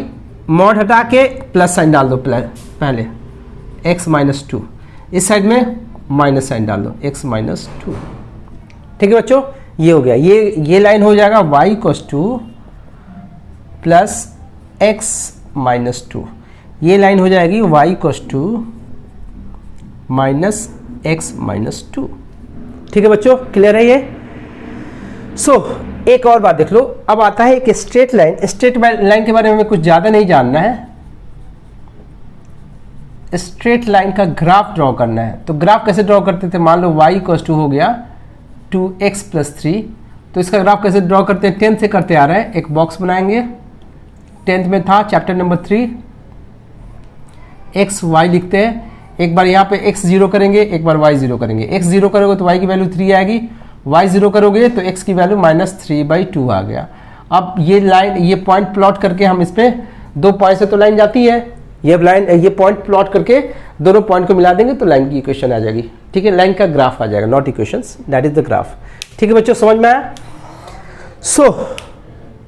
मॉड हटा के प्लस साइन डाल दो पहले x माइनस 2, इस साइड में माइनस साइन डाल दो x माइनस 2। ठीक है बच्चों, ये हो गया, ये लाइन हो जाएगा y equals to plus x minus 2, ये लाइन हो जाएगी y equals to minus x minus 2। ठीक है बच्चों, क्लियर है ये। एक और बात देख लो, अब आता है एक स्ट्रेट लाइन। स्ट्रेट लाइन के बारे में हमें कुछ ज़्यादा नहीं जानना है, स्ट्रेट लाइन का ग्राफ ड्रॉ करना है। तो ग्राफ कैसे ड्रॉ करते थे, मान लो y इक्वल्स टू हो गया 2x प्लस 3, तो इसका ग्राफ कैसे ड्रॉ करते हैं, 10th से करते आ रहे हैं। एक बॉक्स बनाएंगे, 10th में था चैप्टर नंबर 3, x y लिखते हैं, एक बार यहाँ पे x 0 करेंगे, एक बार y 0 करेंगे। x 0 करोगे तो y की वैल्यू 3 आएगी, y 0 करोगे तो x की वैल्यू -3/2 आ गया। अब ये लाइन, ये पॉइंट प्लॉट करके हम इस पे 2 पॉइंट से तो लाइन जाती है, ये पॉइंट प्लॉट करके दोनों पॉइंट को मिला देंगे तो लाइन की इक्वेशन आ जाएगी। ठीक है, लाइन का ग्राफ आ जाएगा, not equations, that is the graph. ठीक है बच्चों, समझ में आया।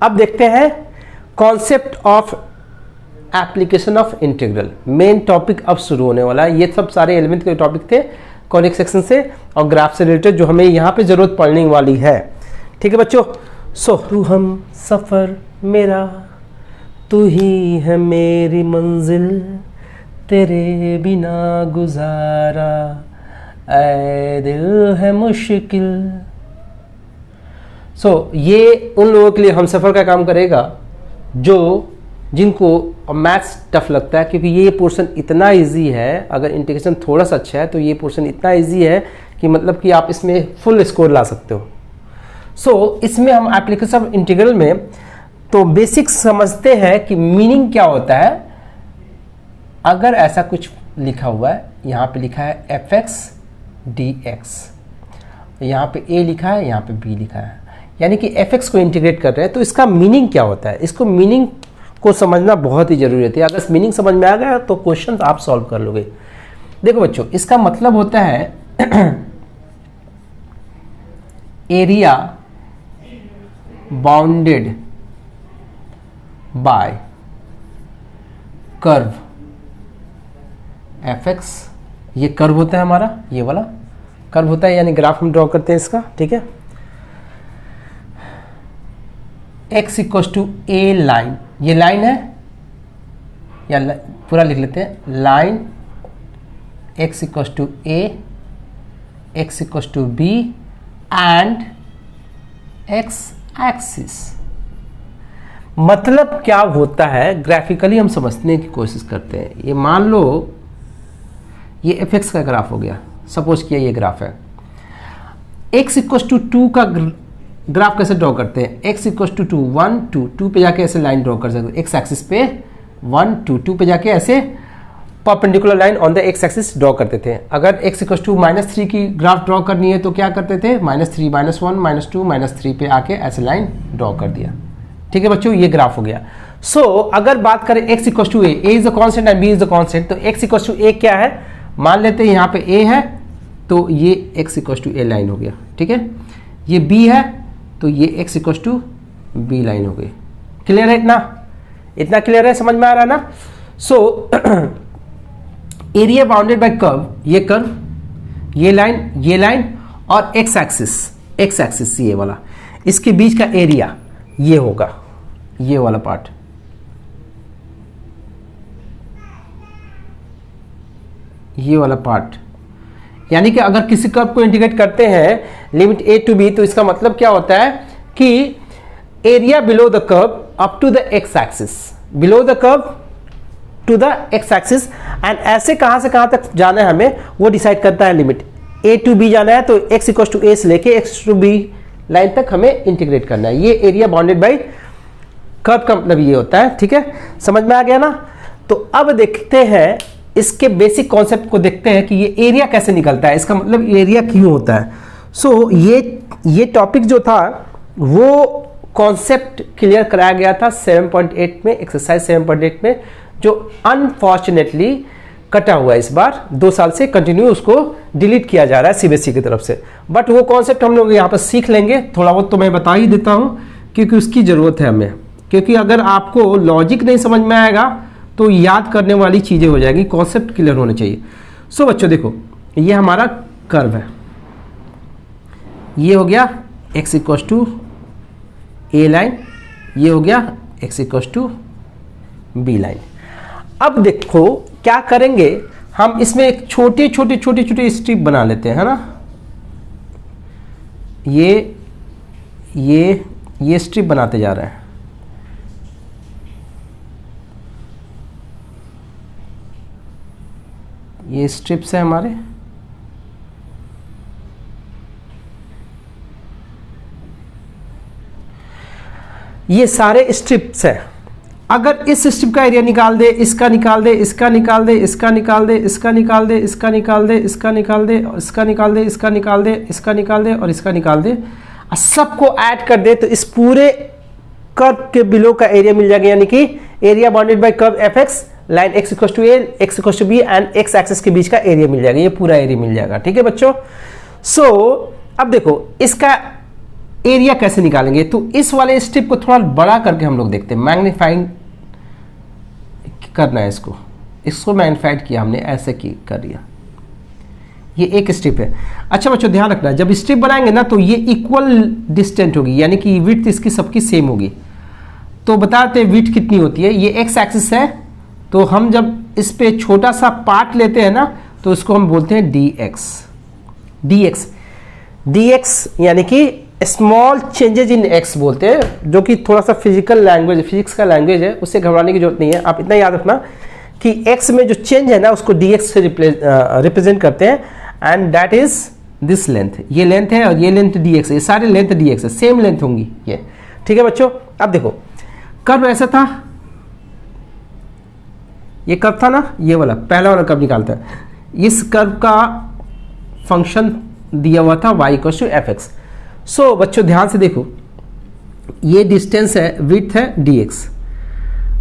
अब देखते हैं concept of application of integral. Main topic अब शुरू होने वाला है। ये सब सारे एलिमेंट के टॉपिक थे कॉनिक सेक्शन से और ग्राफ से रिलेटेड, जो हमें यहाँ पे जरूरत पड़ने वाली है। ठीक है बच्चों, तू हम सफर मेरा, तू ही है मेरी मंजिल, तेरे बिना गुजारा ऐ दिल है मुश्किल। ये उन लोगों के लिए हम सफ़र का काम करेगा जिनको मैथ्स टफ लगता है, क्योंकि ये पोर्शन इतना इजी है। अगर इंटीग्रेशन थोड़ा सा अच्छा है तो ये पोर्शन इतना इजी है कि मतलब कि आप इसमें फुल स्कोर ला सकते हो। इसमें हम एप्लीकेशन ऑफ इंटीग्रल में तो बेसिक समझते हैं कि मीनिंग क्या होता है। अगर ऐसा कुछ लिखा हुआ है, यहाँ पे लिखा है fx dx, यहाँ पे a लिखा है, यहाँ पे b लिखा है, यानी कि fx को इंटीग्रेट कर रहे हैं, तो इसका मीनिंग क्या होता है, इसको मीनिंग को समझना बहुत ही जरूरी है। अगर मीनिंग समझ में आ गया तो क्वेश्चन आप सॉल्व कर लोगे। देखो बच्चों, इसका मतलब होता है area bounded by curve fx, ये कर्व होता है हमारा, ये वाला कर्व होता है, यानी ग्राफ हम ड्रॉ करते हैं इसका। ठीक है, x equals to A line, ये लाइन है, या पूरा लिख लेते हैं, line x equals to A, x equals to B and x axis. मतलब क्या होता है, ग्राफिकली हम समझने की कोशिश करते हैं। ये मान लो ये fx का ग्राफ हो गया, सपोज किया ये ग्राफ है। x इक्वल्स टू 2 का ग्राफ कैसे ड्रॉ करते हैं, x इक्वल्स टू 2 1 2 2 पे जाके ऐसे लाइन ड्रॉ कर सकते हैं, x एक्सिस पे 1 2 2 पे जाके ऐसे perpendicular line on the x axis draw करते थे। अगर x इक्वल्स टू -3 की ग्राफ ड्रॉ करनी है तो क्या करते थे, -3 -1 -2 -3 पे आके ऐसे लाइन ड्रॉ कर दिया। ठीक है बच्चों, ये ग्राफ हो गया। अगर बात करें x equals to a is the constant and b is the constant, तो x इक्वल्स टू a क्या है, मान लेते हैं यहाँ पे a है तो ये x equals to a line हो गया। ठीक है, ये b है तो ये x equals to b line हो गई। क्लियर है, इतना क्लियर है, समझ में आ रहा है ना। एरिया बाउंडेड बाय कर्व, ये कर्व, ये लाइन और x एक्सिस ये वाला, इसके बीच का एरिया ये होगा, ये वाला पार्ट, ये वाला पार्ट। यानी कि अगर किसी कर्व को इंटीग्रेट करते हैं लिमिट a टू b, तो इसका मतलब क्या होता है कि area below the curve up to the x axis, below the curve to the x axis, and ऐसे कहां से कहां तक जाना है हमें वो डिसाइड करता है लिमिट। a टू b जाना है तो x इक्वल टू a से लेके x टू b लाइन तक हमें इंटीग्रेट करना है। ये एरिया बाउंडेड बाई कर्व का मतलब ये होता है। ठीक है, समझ में आ गया ना। तो अब देखते हैं इसके बेसिक कॉन्सेप्ट को देखते हैं कि ये एरिया कैसे निकलता है, इसका मतलब एरिया क्यों होता है। सो ये टॉपिक जो था वो कॉन्सेप्ट क्लियर कराया गया था 7.8 में, एक्सरसाइज 7.8 में, जो अनफॉर्चुनेटली कटा हुआ है इस बार 2 साल से कंटिन्यू उसको डिलीट किया जा रहा है सीबीएसई की तरफ से। बट वो कॉन्सेप्ट हम लोग यहाँ पर सीख लेंगे, थोड़ा बहुत तो मैं बता ही देता हूँ क्योंकि उसकी ज़रूरत है हमें, क्योंकि अगर आपको लॉजिक नहीं समझ में आएगा तो याद करने वाली चीज़ें हो जाएगी, कॉन्सेप्ट क्लियर होने चाहिए। सो बच्चों देखो, ये हमारा कर्व है, ये हो गया x equals to A line, ये हो गया x equals to B line. अब देखो क्या करेंगे, हम इसमें एक छोटे छोटे स्ट्रिप बना लेते हैं, है ना। ये स्ट्रिप बनाते जा रहे हैं। ये स्ट्रिप्स है हमारे, ये सारे स्ट्रिप्स हैं। अगर इस स्ट्रिप का एरिया निकाल दे, इसका निकाल दे, इसका निकाल दे, इसका निकाल दे, इसका निकाल दे, इसका निकाल दे, इसका निकाल दे, इसका निकाल दे, इसका निकाल दे, इसका निकाल दे और इसका निकाल दे, और सबको ऐड कर दे तो इस पूरे कर्व के बिलो का एरिया मिल जाएगा, यानी कि area bounded by curve F X, line x equal to A, x equal to B and x axis के बीच का एरिया मिल जाएगा, ये पूरा एरिया मिल जाएगा। ठीक है बच्चों। सो अब देखो इसका एरिया कैसे निकालेंगे, तो इस वाले स्ट्रिप को थोड़ा बड़ा करके हम लोग देखते हैं, मैग्नीफाइंग करना है इसको मैग्नीफाइड किया हमने, ऐसे की कर दिया, ये एक स्ट्रिप है। अच्छा बच्चों ध्यान रखना, जब स्ट्रिप बनाएंगे ना तो ये इक्वल डिस्टेंट होगी, यानी कि विड्थ इसकी सबकी सेम होगी। तो बताते हैं विड्थ कितनी होती है, ये एक्स एक्सिस है, तो हम जब इस पे छोटा सा पार्ट लेते हैं ना तो इसको हम बोलते हैं dx यानी कि स्मॉल चेंजेज इन x बोलते हैं, जो कि थोड़ा सा फिजिकल लैंग्वेज, फिजिक्स का लैंग्वेज है, उससे घबराने की जरूरत नहीं है। आप इतना याद रखना कि x में जो चेंज है ना उसको dx से रिप्रेजेंट करते हैं, and that is this length, ये लेंथ है और ये लेंथ dx है, ये सारे लेंथ dx है, सेम लेंथ होंगी ये। ठीक है बच्चों। अब देखो कर्व ऐसा था, ये कर्व था ना, ये वाला पहला वाला कर्व निकालता है, इस कर्व का फंक्शन दिया हुआ था y equal to F X. So बच्चों ध्यान से देखो, ये डिस्टेंस है, विड्थ है dx।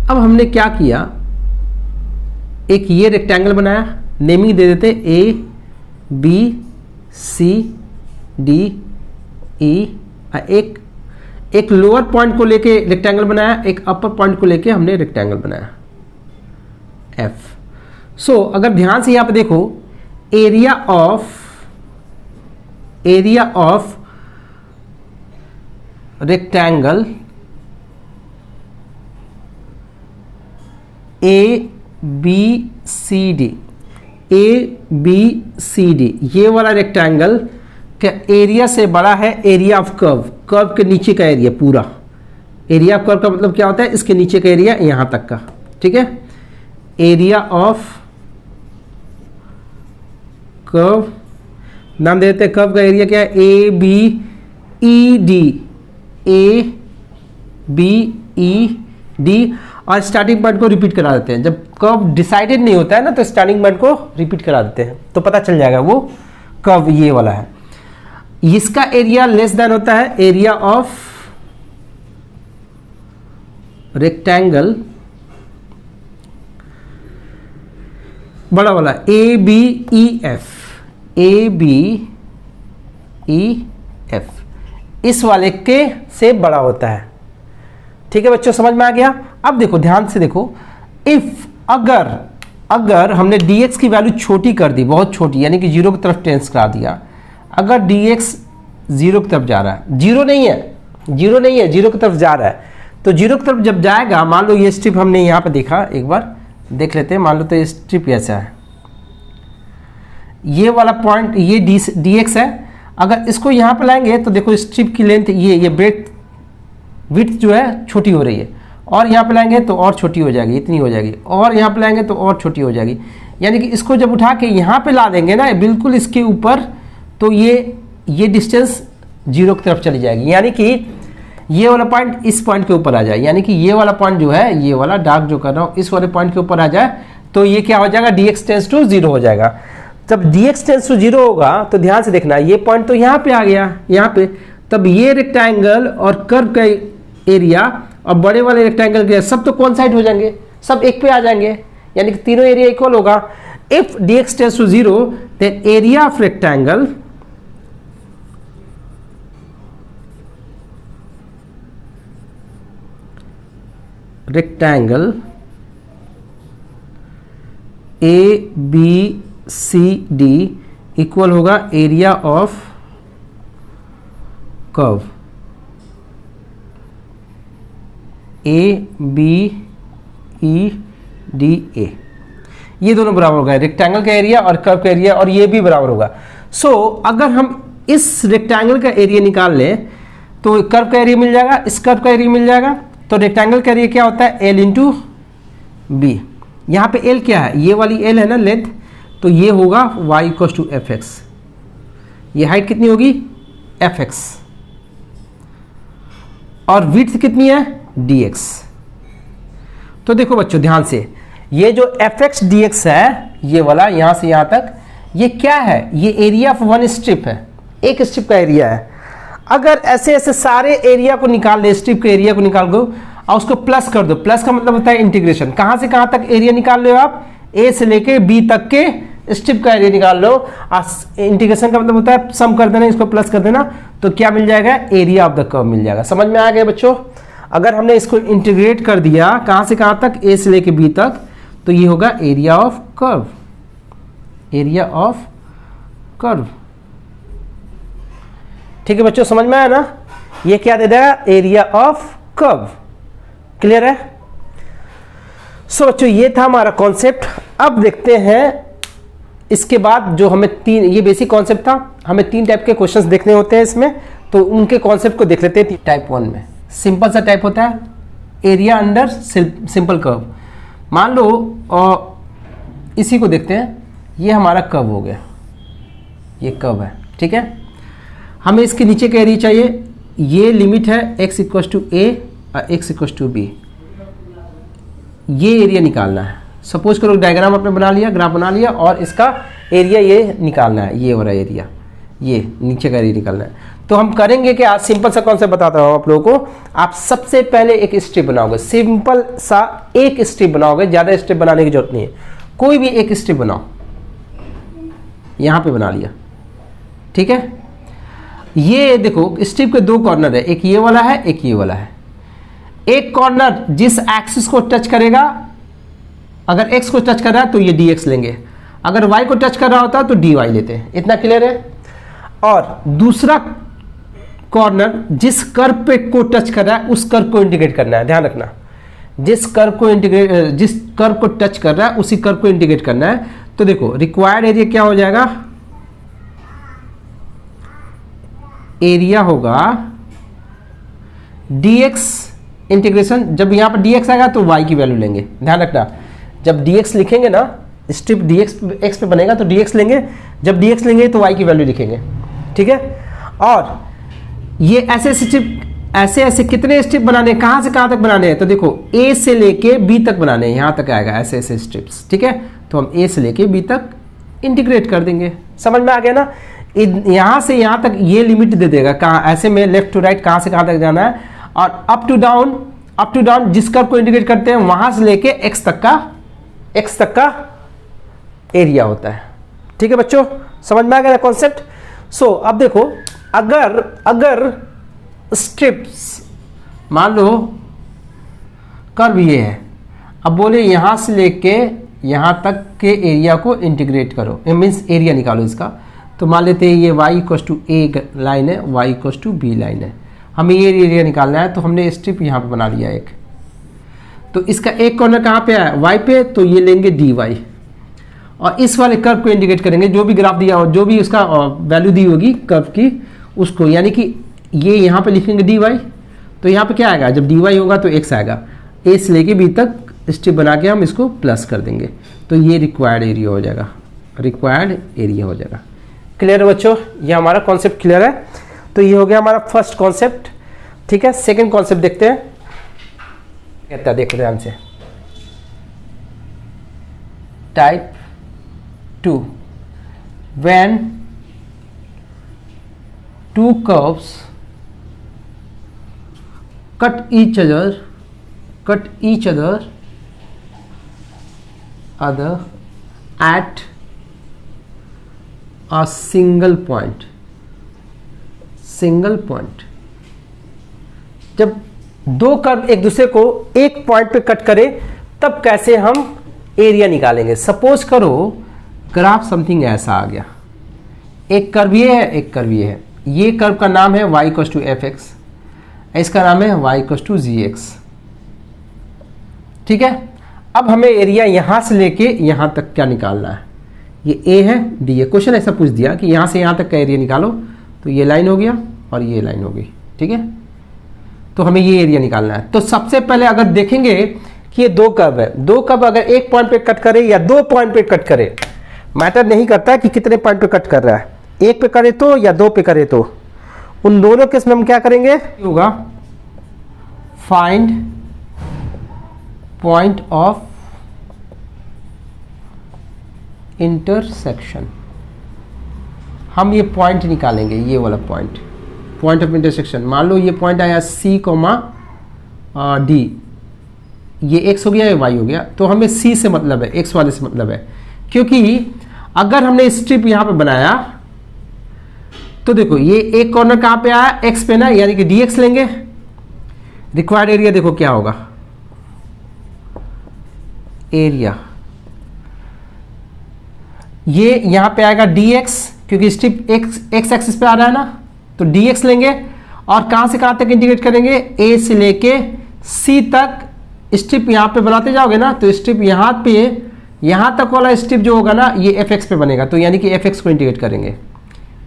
अब हमने क्या किया, एक ये रेक्टेंगल बनाया, नेमिंग दे देते a b c d e, एक लोअर पॉइंट को लेके रेक्टेंगल बनाया, एक अपर पॉइंट को लेके हमने रेक्टेंगल बनाया f। सो अगर ध्यान से यहां पे देखो, area of rectangle A B C D, ये वाला रेक्टेंगल का एरिया से बड़ा है एरिया ऑफ कर्व के नीचे का एरिया, पूरा एरिया ऑफ कर्व का मतलब क्या होता है, इसके नीचे का एरिया यहां तक का। ठीक है, एरिया ऑफ कर्व, नाम दे देते हैं कर्व का एरिया क्या है, ए बी ई डी, और स्टार्टिंग पॉइंट को रिपीट करा देते हैं। जब कर्व डिसाइडेड नहीं होता है ना तो स्टार्टिंग पॉइंट को रिपीट करा देते हैं, तो पता चल जाएगा वो कर्व ये वाला है। इसका एरिया लेस देन होता है एरिया ऑफ रेक्टेंगल बड़ा वाला ए बी ई एफ, इस वाले के से बड़ा होता है। ठीक है बच्चों, समझ में आ गया। अब देखो ध्यान से देखो, इफ अगर हमने dx की वैल्यू छोटी कर दी, बहुत छोटी, यानी कि 0 की तरफ टेंस करा दिया, अगर dx 0 की तरफ जा रहा है, 0 नहीं है 0 की तरफ जा रहा है, तो 0 की तरफ जब जाएगा, मान लो ये स्ट्रिप हमने यहाँ पे देखा, एक बार देख लेते हैं, मान लो तो ये स्ट्रिप ऐसा है, ये वाला पॉइंट ये dx है, अगर इसको यहाँ पे लाएंगे तो देखो स्ट्रिप की लेंथ ये ब्रेथ विड्थ जो है छोटी हो रही है, और यहाँ पे लाएंगे तो और छोटी हो जाएगी, इतनी हो जाएगी, और यहाँ पे लाएंगे तो और छोटी हो जाएगी, यानी कि इसको जब उठा के यहाँ पे ला देंगे ना बिल्कुल इसके ऊपर, तो ये डिस्टेंस 0 की तरफ चली जाएगी, यानी कि ये वाला पॉइंट इस पॉइंट के ऊपर आ जाए, यानी कि ये वाला पॉइंट जो है, ये वाला डार्क जो कर रहा हूँ, इस वाले पॉइंट के ऊपर आ जाए, तो ये क्या हो जाएगा, dx टेंस टू 0 हो जाएगा। जब dx टेंस टू 0 होगा तो ध्यान से देखना, ये पॉइंट तो यहाँ पे आ गया, यहाँ पे, तब ये रेक्टेंगल और कर्व का एरिया और बड़े वाले रेक्टेंगल के सब तो कोइंसाइड हो जाएंगे, सब एक पे आ जाएंगे, यानी कि तीनों एरिया इक्वल होगा। If dx tends to 0 then area of rectangle ABCD equal होगा एरिया ऑफ कर्व ABEDA, ये दोनों बराबर होगा, रेक्टेंगल का एरिया और कर्व का एरिया, और ये भी बराबर होगा। सो अगर हम इस रेक्टेंगल का एरिया निकाल लें तो कर्व का एरिया मिल जाएगा, इस कर्व का एरिया मिल जाएगा। तो रेक्टेंगल का एरिया क्या होता है, L इंटू बी। यहाँ पे L क्या है, ये वाली L है ना लेंथ, तो ये होगा y equal to F X. ये हाइट कितनी होगी, fx, और विड्थ कितनी है, dx। तो देखो बच्चों ध्यान से, ये जो fx dx है, ये वाला यहां से यहां तक, ये क्या है, ये एरिया ऑफ वन स्ट्रिप है, एक स्ट्रिप का एरिया है। अगर ऐसे ऐसे सारे एरिया को निकाल ले, स्ट्रिप के एरिया को निकाल दो और उसको प्लस कर दो, प्लस का मतलब होता है इंटीग्रेशन, कहां से कहां तक एरिया निकाल लो आप, ए से लेके बी तक के स्ट्रिप का एरिया निकाल लो। इंटीग्रेशन का मतलब होता है सम कर देना, इसको प्लस कर देना, तो क्या मिल जाएगा, एरिया ऑफ द कर्व मिल जाएगा। समझ में आ गया बच्चों। अगर हमने इसको इंटीग्रेट कर दिया कहां से कहां तक, ए से लेके बी तक, तो ये होगा area of curve, area of curve. ठीक है बच्चों, समझ में आया ना, ये क्या दे देगा, एरिया ऑफ कर्व। क्लियर है। सो बच्चों ये था हमारा कॉन्सेप्ट। अब देखते हैं इसके बाद जो हमें तीन, ये बेसिक कॉन्सेप्ट था, हमें 3 टाइप के क्वेश्चंस देखने होते हैं इसमें, तो उनके कॉन्सेप्ट को देख लेते हैं। टाइप 1 में सिंपल सा टाइप होता है, एरिया अंडर सिंपल कर्व। मान लो और इसी को देखते हैं, ये हमारा कर्व हो गया, ये कर्व है, ठीक है। हमें इसके नीचे का एरिया चाहिए, ये लिमिट है x इक्वल टू a और x इक्वल टू b, ये एरिया निकालना है। सपोज करो डायग्राम आपने बना लिया, ग्राफ बना लिया, और इसका एरिया ये निकालना है, ये वाला एरिया, ये नीचे का एरिया निकालना है। तो हम करेंगे कि आज सिंपल सा कॉन्सेप्ट बताता हूँ आप लोगों को। आप सबसे पहले एक स्ट्रिप बनाओगे, सिंपल सा एक स्ट्रिप बनाओगे, ज़्यादा स्ट्रिप बनाने की जरूरत नहीं है, कोई भी एक स्ट्रिप बनाओ। यहाँ पे बना लिया, ठीक है। ये देखो स्ट्रिप के 2 कॉर्नर है, एक ये वाला है, एक ये वाला है। एक कॉर्नर जिस एक्सिस को टच करेगा, अगर x को टच कर रहा है तो ये dx लेंगे, अगर y को टच कर रहा होता तो dy लेते हैं। इतना क्लियर है। और दूसरा कॉर्नर जिस कर्व पे को टच कर रहा है उस कर्व को इंटीग्रेट करना है, ध्यान रखना, जिस कर्व को टच कर रहा है उसी कर्व को इंटीग्रेट करना है। तो देखो रिक्वायर्ड एरिया क्या हो जाएगा, एरिया होगा dx इंटीग्रेशन, जब यहां पर dx आएगा तो y की वैल्यू लेंगे, ध्यान रखना। जब dx लिखेंगे ना, स्ट्रिप dx x पे बनेगा तो dx लेंगे, जब dx लेंगे तो y की वैल्यू लिखेंगे, ठीक है। और ये ऐसे स्ट्रिप, ऐसे कितने स्ट्रिप बनाने हैं, कहां से कहां तक बनाने हैं, तो देखो a से लेके b तक बनाने हैं, यहां तक आएगा ऐसे स्ट्रिप्स, ठीक है। तो हम a से लेके b तक इंटीग्रेट कर देंगे। समझ में आ गया ना। यहां से यहां तक ये लिमिट दे देगा, कहां ऐसे में लेफ्ट टू राइट कहां से कहां तक जाना है, और अप टू डाउन जिस कर्व को इंटीग्रेट करते हैं वहां से लेके x तक का एरिया होता है, ठीक है बच्चों। समझ में आ गया कॉन्सेप्ट। सो अब देखो, अगर स्ट्रिप्स, मान लो कर्व ये है, अब बोले यहां से लेके यहां तक के एरिया को इंटीग्रेट करो, मीन्स एरिया निकालो इसका। तो मान लेते हैं ये y equal to A line है, y equal to B line है, हमें ये एरिया निकालना है। तो हमने स्ट्रिप यहाँ पे बना लिया एक, तो इसका एक कॉर्नर कहाँ पे है, y पे, तो ये लेंगे dy, और इस वाले कर्व को इंडिकेट करेंगे, जो भी ग्राफ दिया हो, जो भी उसका वैल्यू दी होगी कर्व की उसको, यानी कि ये यहाँ पे लिखेंगे dy, तो यहाँ पे क्या आएगा, जब dy होगा तो x आएगा, a से लेके b तक स्ट्रिप बना के हम इसको प्लस कर देंगे, तो ये रिक्वायर्ड एरिया हो जाएगा, रिक्वायर्ड एरिया हो जाएगा। क्लियर है बच्चों, ये हमारा कॉन्सेप्ट क्लियर है। तो ये हो गया हमारा फर्स्ट कॉन्सेप्ट, ठीक है। सेकंड कॉन्सेप्ट देखते हैं, कहता है, देखो ध्यान से। Type 2, when two curves cut each other at a single point. जब दो कर्व एक दूसरे को एक पॉइंट पे कट करे तब कैसे हम एरिया निकालेंगे। सपोज करो ग्राफ समथिंग ऐसा आ गया, एक कर्व ये है, एक कर्व ये है। ये कर्व का नाम है y = fx, इसका नाम है y = gx। ठीक है, अब हमें एरिया यहां से लेके यहां तक क्या निकालना है। ये a है, d है। क्वेश्चन ऐसा पूछ दिया कि यहां से यहां तक का एरिया निकालो, तो ये लाइन हो गया और ये लाइन हो गई। ठीक है, तो हमें ये एरिया निकालना है। तो सबसे पहले अगर देखेंगे कि ये दो कर्व है, दो कर्व अगर एक पॉइंट पे कट करे या दो पॉइंट पे कट करे, मैटर नहीं करता कि कितने पॉइंट पे कट कर रहा है, एक पे करे तो या दो पे करे तो, उन दोनों केस में हम क्या करेंगे, होगा फाइंड पॉइंट ऑफ इंटरसेक्शन। हम ये पॉइंट निकालेंगे, ये वाला पॉइंट ऑफ इंटरसेक्शन। मान लो ये पॉइंट आया C, D, ये x हो गया, ये y हो गया, तो हमें C से मतलब है, x वाले से मतलब है। क्योंकि अगर हमने स्ट्रिप यहां पे बनाया तो देखो ये एक कॉर्नर कहां पे आया, x पे ना, यानी कि dx लेंगे। रिक्वायर्ड एरिया देखो क्या होगा, एरिया ये यहां पे आएगा dx, क्योंकि स्ट्रिप x एक्सिस पे आ रहा है ना, तो dx लेंगे। और कहां से कहां तक इंटीग्रेट करेंगे, a से लेके c तक। स्ट्रिप यहां पे बनाते जाओगे ना, तो स्ट्रिप यहां तक वाला स्ट्रिप जो होगा ना, ये fx पे बनेगा, तो यानी कि fx को इंटीग्रेट करेंगे।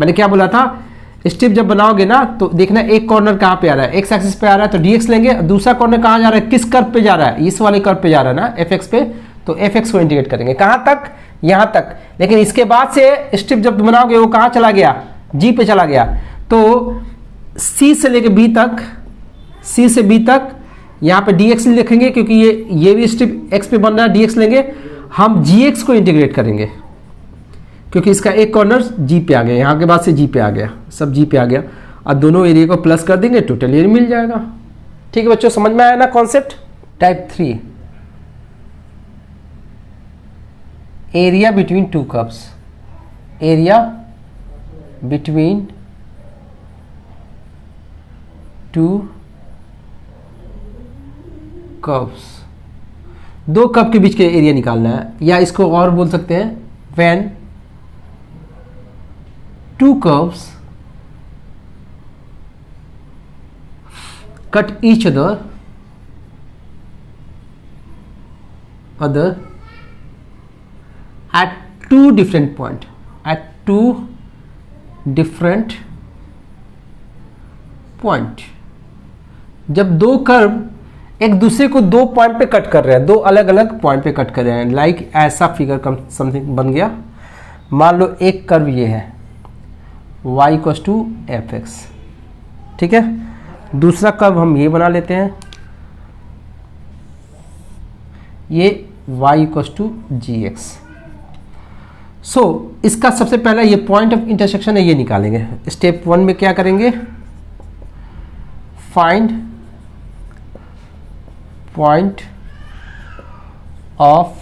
मैंने क्या बोला था, स्ट्रिप जब बनाओगे ना तो देखना एक कॉर्नर कहां पे आ रहा है, x एक्सिस पे आ रहा है तो dx लेंगे। दूसरा कॉर्नर कहां जा रहा है, किस कर्व पे जा रहा है, इस वाले कर्व पे जा रहा है ना, fx पे, तो fx को इंटीग्रेट करेंगे। कहां तक, यहां तक। लेकिन इसके बाद से स्ट्रिप जब बनाओगे वो कहां चला गया, g पे चला गया। तो c से लेके b तक, c से b तक यहाँ पे dx लिखेंगे, क्योंकि ये भी स्ट्रिप x पे बन रहा है, dx लेंगे। हम gx को इंटीग्रेट करेंगे, क्योंकि इसका एक कॉर्नर g पे आ गया, यहाँ के बाद से g पे आ गया, सब g पे आ गया। और दोनों एरिया को प्लस कर देंगे, टोटल एरिया मिल जाएगा। ठीक है बच्चों, समझ में आया ना concept. Type 3, area between two curves. Area between two curves, दो कर्व के बीच के एरिया निकालना है, या इसको और बोल सकते हैं when to curves cut each other at two different point। जब दो कर्व एक दूसरे को दो पॉइंट पे कट कर रहे हैं, दो अलग अलग पॉइंट पे कट कर रहे हैं, लाइक ऐसा फिगर कम समथिंग बन गया। मान लो एक कर्व ये है y = fx, ठीक है। दूसरा कर्व हम ये बना लेते हैं, ये y = gx। सो इसका सबसे पहला ये पॉइंट ऑफ इंटरसेक्शन है, ये निकालेंगे। स्टेप 1 में क्या करेंगे, फाइंड पॉइंट ऑफ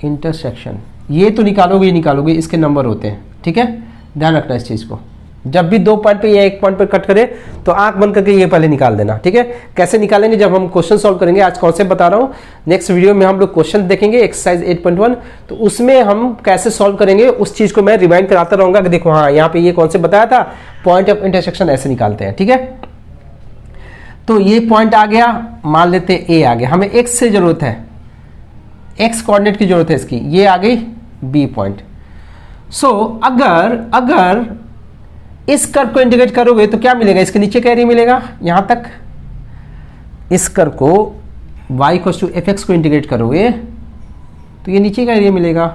इंटरसेक्शन। ये तो निकालोगे, ये निकालोगे, इसके नंबर होते हैं, ठीक है, ध्यान रखना इस चीज को। जब भी दो पॉइंट पे या एक पॉइंट पे कट करे तो आंख बंद करके ये पहले निकाल देना, ठीक है। कैसे निकालेंगे, जब हम क्वेश्चन सॉल्व करेंगे। आज कॉन्सेप्ट बता रहा हूँ, नेक्स्ट वीडियो में हम लोग क्वेश्चन देखेंगे एक्सरसाइज 8.1, तो उसमें हम कैसे सॉल्व करेंगे उस चीज को मैं रिमाइंड कराता रहूंगा कि देखो हाँ यहाँ पे ये कॉन्सेप्ट बताया था, पॉइंट ऑफ इंटरसेक्शन ऐसे निकालते हैं, ठीक है। तो ये पॉइंट आ गया, मान लेते हैं ए आ गया, हमें एक्स से जरूरत है, एक्स कोऑर्डिनेट की जरूरत है इसकी, ये आ गई बी पॉइंट। सो अगर इस कर्व को इंटीग्रेट करोगे तो क्या मिलेगा, इसके नीचे का एरिया मिलेगा यहां तक। इस कर्व को y = fx को इंटीग्रेट करोगे तो ये नीचे का एरिया मिलेगा,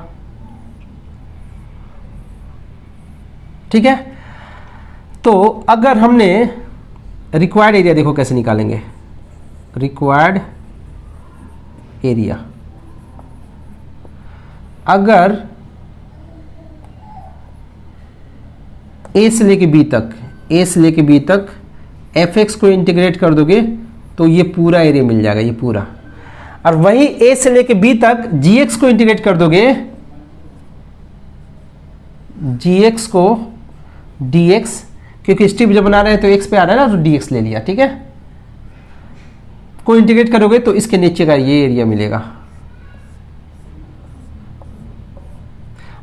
ठीक है। तो अगर हमने रिक्वायर्ड एरिया देखो कैसे निकालेंगे, रिक्वायर्ड एरिया अगर ए से लेके बी तक एफ एक्स को इंटीग्रेट कर दोगे तो ये पूरा एरिया मिल जाएगा, ये पूरा। और वही ए से लेके बी तक जी एक्स को इंटीग्रेट कर दोगे, जी एक्स को डी एक्स, क्योंकि स्ट्रिप जब बना रहे हैं तो एक्स पे आ रहा है ना, तो डी एक्स ले लिया, ठीक है, को इंटीग्रेट करोगे तो इसके नीचे का ये एरिया मिलेगा।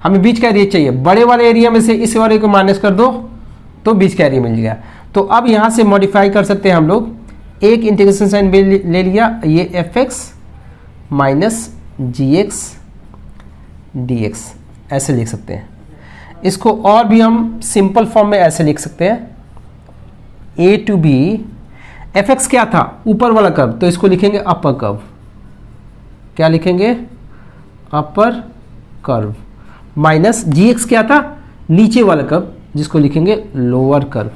हमें बीच का एरिया चाहिए, बड़े वाले एरिया में से इस वाले को माइनस कर दो तो बीच का एरिया मिल गया। तो अब यहां से मॉडिफाई कर सकते हैं हम लोग, एक इंटीग्रेशन साइन ले लिया, ये एफ एक्स माइनस जी एक्स डी एक्स ऐसे लिख सकते हैं। इसको और भी हम सिंपल फॉर्म में ऐसे लिख सकते हैं, ए टू बी, एफ एक्स क्या था, ऊपर वाला कर्व, तो इसको लिखेंगे अपर कर्व। क्या लिखेंगे, अपर कर्व, माइनस जी एक्स क्या था, नीचे वाला कर्व, जिसको लिखेंगे लोअर कर्व।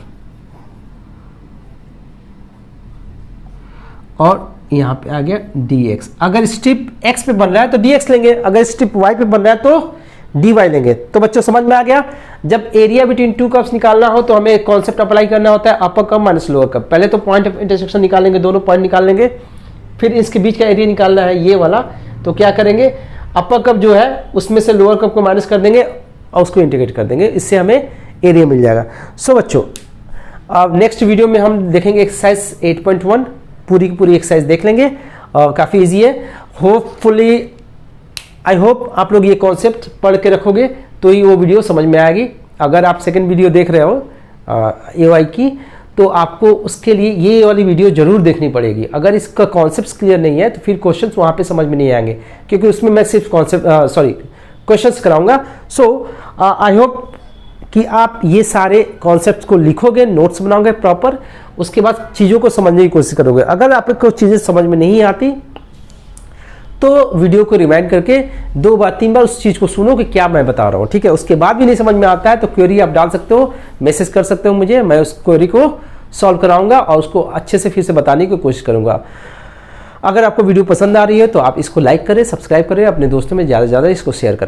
और यहां पे आ गया dx। अगर स्ट्रिप x पे बन रहा है तो dx लेंगे, अगर स्ट्रिप y पे बन रहा है तो dy लेंगे। तो बच्चों समझ में आ गया, जब एरिया बिटवीन टू कर्व्स निकालना हो तो हमें कॉन्सेप्ट अप्लाई करना होता है, upper curve minus lower curve. पहले तो पॉइंट ऑफ इंटरसेक्शन निकालेंगे, दोनों पॉइंट निकाल लेंगे, फिर इसके बीच का एरिया निकालना है ये वाला। तो क्या करेंगे, अपर कर्व जो है उसमें से लोअर कर्व को माइनस कर देंगे और उसको इंटीग्रेट कर देंगे, इससे हमें एरिया मिल जाएगा। सो बच्चों अब नेक्स्ट वीडियो में हम देखेंगे एक्सरसाइज 8.1, पूरी की पूरी एक्सरसाइज देख लेंगे और काफ़ी इजी है। होपफुली आई होप आप लोग ये कॉन्सेप्ट पढ़ के रखोगे तो ही वो वीडियो समझ में आएगी। अगर आप सेकंड वीडियो देख रहे हो एओआई की, तो आपको उसके लिए ये वाली वीडियो जरूर देखनी पड़ेगी। अगर इसका कॉन्सेप्ट क्लियर नहीं है तो फिर क्वेश्चंस वहाँ पे समझ में नहीं आएंगे, क्योंकि उसमें मैं सिर्फ क्वेश्चंस कराऊंगा। सो आई होप कि आप ये सारे कॉन्सेप्ट्स को लिखोगे, नोट्स बनाओगे प्रॉपर, उसके बाद चीज़ों को समझने की कोशिश करोगे। अगर आपको चीज़ें समझ में नहीं आती तो वीडियो को रिमाइंड करके 2 बार 3 बार उस चीज़ को सुनो कि क्या मैं बता रहा हूँ, ठीक है। उसके बाद भी नहीं समझ में आता है तो क्वेरी आप डाल सकते हो, मैसेज कर सकते हो मुझे, मैं उस क्वेरी को सॉल्व कराऊंगा और उसको अच्छे से फिर से बताने की कोशिश करूंगा। अगर आपको वीडियो पसंद आ रही है तो आप इसको लाइक करें, सब्सक्राइब करें, अपने दोस्तों में ज़्यादा से ज़्यादा इसको शेयर करें।